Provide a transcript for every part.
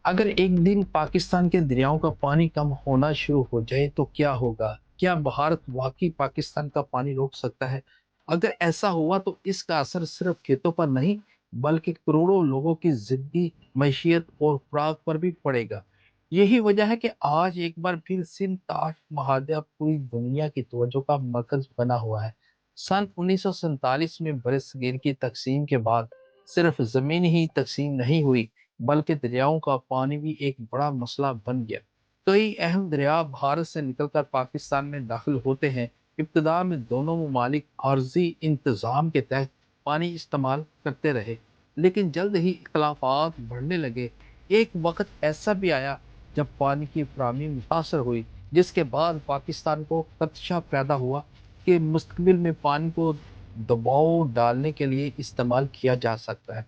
अगर एक दिन पाकिस्तान के दरियाओं का पानी कम होना शुरू हो जाए तो क्या होगा? क्या भारत वाकई पाकिस्तान का पानी रोक सकता है? अगर ऐसा हुआ तो इसका असर सिर्फ खेतों पर नहीं, बल्कि करोड़ों लोगों की जिंदगी, मैशियत और खुराक पर भी पड़ेगा। यही वजह है कि आज एक बार फिर सिंध ताश महादेव पूरी दुनिया की तवज्जो का मरकज बना हुआ है। सन 1947 में बरसगीर की तकसीम के बाद सिर्फ जमीन ही तकसीम नहीं हुई, बल्कि दरियाओं का पानी भी एक बड़ा मसला बन गया। कई अहम दरिया भारत से निकलकर पाकिस्तान में दाखिल होते हैं। इब्तदा में दोनों ममालिक आर्जी इंतजाम के तहत पानी इस्तेमाल करते रहे, लेकिन जल्द ही इख्तलाफात बढ़ने लगे। एक वक्त ऐसा भी आया जब पानी की फराहमी मुतासर हुई, जिसके बाद पाकिस्तान को खदशा पैदा हुआ कि मुस्तकबिल में पानी को दबाव डालने के लिए इस्तेमाल किया जा सकता है।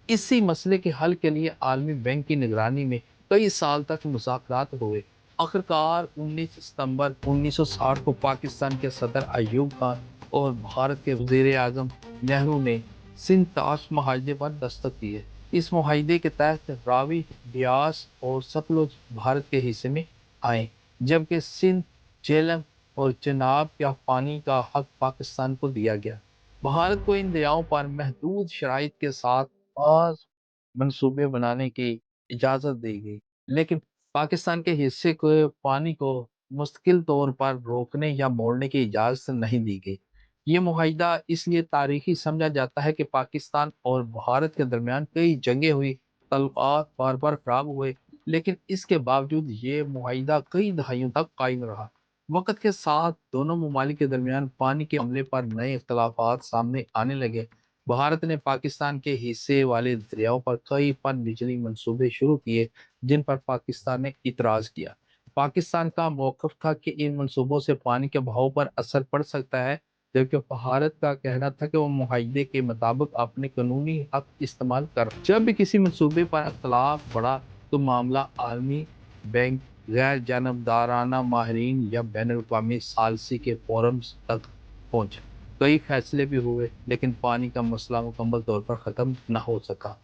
इसी मसले के हल के लिए आलमी बैंक की निगरानी में कई साल तक मुज़ाकरात हुए। आखिरकार 19 सितंबर 1960 को पाकिस्तान के सदर अयूब खान और भारत के वजीर आजम नेहरू ने सिंध ताश माहदे पर दस्तखत किए। इस माहदे के तहत रावी, ब्यास और सतलुज भारत के हिस्से में आए, जबकि सिंध, झेलम और चनाब का पानी का हक पाकिस्तान को दिया गया। भारत को इन दरियाओं पर महदूद शराइत के साथ पास मंसूबे बनाने की इजाज़त दी गई, लेकिन पाकिस्तान के हिस्से को पानी को मुस्तकिल तौर पर रोकने या मोड़ने की इजाज़त नहीं दी गई। ये मुआहिदा इसलिए तारीखी समझा जाता है कि पाकिस्तान और भारत के दरमियान कई जंगें हुई, तल्लुकात बार बार खराब हुए, लेकिन इसके बावजूद ये मुआहिदा कई दहाइयों तक कायम रहा। वक़्त के साथ दोनों ममालिक के दरमियान पानी के अमले पर नए इख्तलाफात सामने आने लगे। भारत ने पाकिस्तान के हिस्से वाले दरियाओं पर कई पन बिजली मंसूबे शुरू किए, जिन पर पाकिस्तान ने इतराज़ किया। पाकिस्तान का मौक़िफ़ था कि इन मंसूबों से पानी के बहाव पर असर पड़ सकता है, जबकि भारत का कहना था कि वो मुआहिदे के मुताबिक अपने कानूनी हक इस्तेमाल कर। जब भी किसी मंसूबे पर अख्तलाफ बढ़ा तो मामला आलमी बैंक, गैर जानबदाराना माहिरीन या बैन अवी सालसी के फोरम्स तक पहुँचा। कई फैसले भी हुए, लेकिन पानी का मसला मुकम्मल तौर पर ख़त्म न हो सका।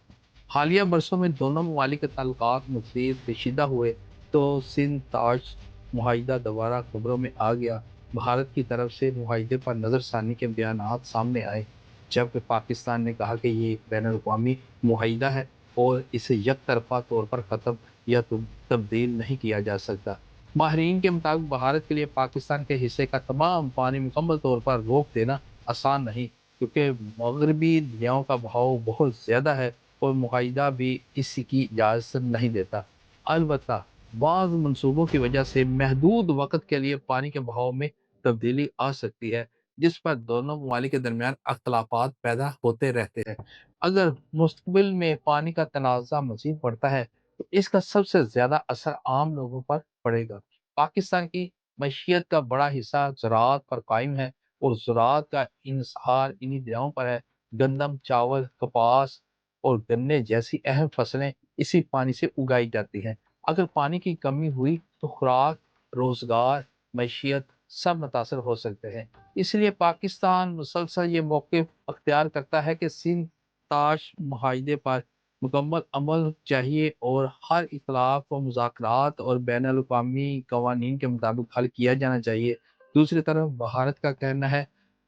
हालिया बरसों में दोनों ममालिक के ताल्लुकात मज़ीद पेचीदा हुए तो सिंध ताश मुआहिदा दोबारा खबरों में आ गया। भारत की तरफ से मुआहिदे पर नज़रसानी के बयानात सामने आए, जबकि पाकिस्तान ने कहा कि ये एक बैन अवी मुआहिदा है और इसे एक तरफा तौर पर ख़त्म या तब्दील नहीं किया जा सकता। माहरीन के मुताबिक भारत के लिए पाकिस्तान के हिस्से का तमाम पानी मुकम्मल तौर पर रोक देना आसान नहीं, क्योंकि मगरबी दरियाओं का बहाव बहुत ज़्यादा है और मुआहिदा भी इसकी इजाज़त नहीं देता। अलबत्ता बाज़ मंसूबों की वजह से महदूद वक़्त के लिए पानी के बहाव में तब्दीली आ सकती है, जिस पर दोनों ममालिक के दरमियान अख्तलाफात पैदा होते रहते हैं। अगर मुस्तकबिल में पानी का तनाज़ा मज़ीद बढ़ता है तो इसका सबसे ज़्यादा असर आम लोगों पर पड़ेगा। पाकिस्तान की मईशत का बड़ा हिस्सा ज़राअत पर कायम है और ज़राअत का इन्हिसार इन्हीं दरियाओं पर है। गंदम, चावल, कपास और गन्ने जैसी अहम फसलें इसी पानी से उगाई जाती हैं। अगर पानी की कमी हुई तो खुराक, रोज़गार, मईशत सब मुतासर हो सकते हैं। इसलिए पाकिस्तान मुसलसल ये मौक़िफ़ अख्तियार करता है कि सिंध ताश माहदे पर मुकम्मल अमल चाहिए और हर इख्तलाफ को मुज़ाकरात और बैन अवी कवानीन के मुताबिक हल किया जाना चाहिए। दूसरी तरफ भारत का कहना है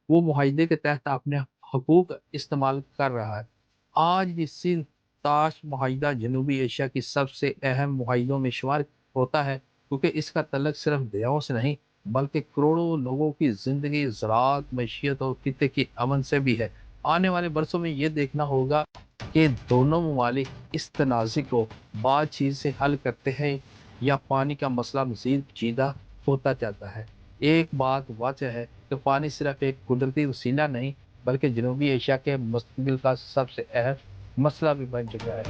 वो मुआहिदे के तहत अपने हकूक़ इस्तेमाल कर रहा है। आज भी सिंध ताश मुआहिदा जनूबी एशिया की सबसे अहम मुआहिदों में शुमार होता है, क्योंकि इसका तल्लुक सिर्फ दरियाओं से नहीं, बल्कि करोड़ों लोगों की ज़िंदगी, ज़राअत, मईशत और खित्ते की अमन से भी है। आने वाले बरसों में ये देखना होगा कि दोनों ममालिक इस तनाज़े को बातचीत से हल करते हैं या पानी का मसला मज़ीद पेचीदा होता जाता है। एक बात वाज़ह है कि पानी सिर्फ़ एक कुदरती वसीला नहीं, बल्कि जनूबी एशिया के मुस्तक़बिल का सबसे अहम मसला भी बन चुका है।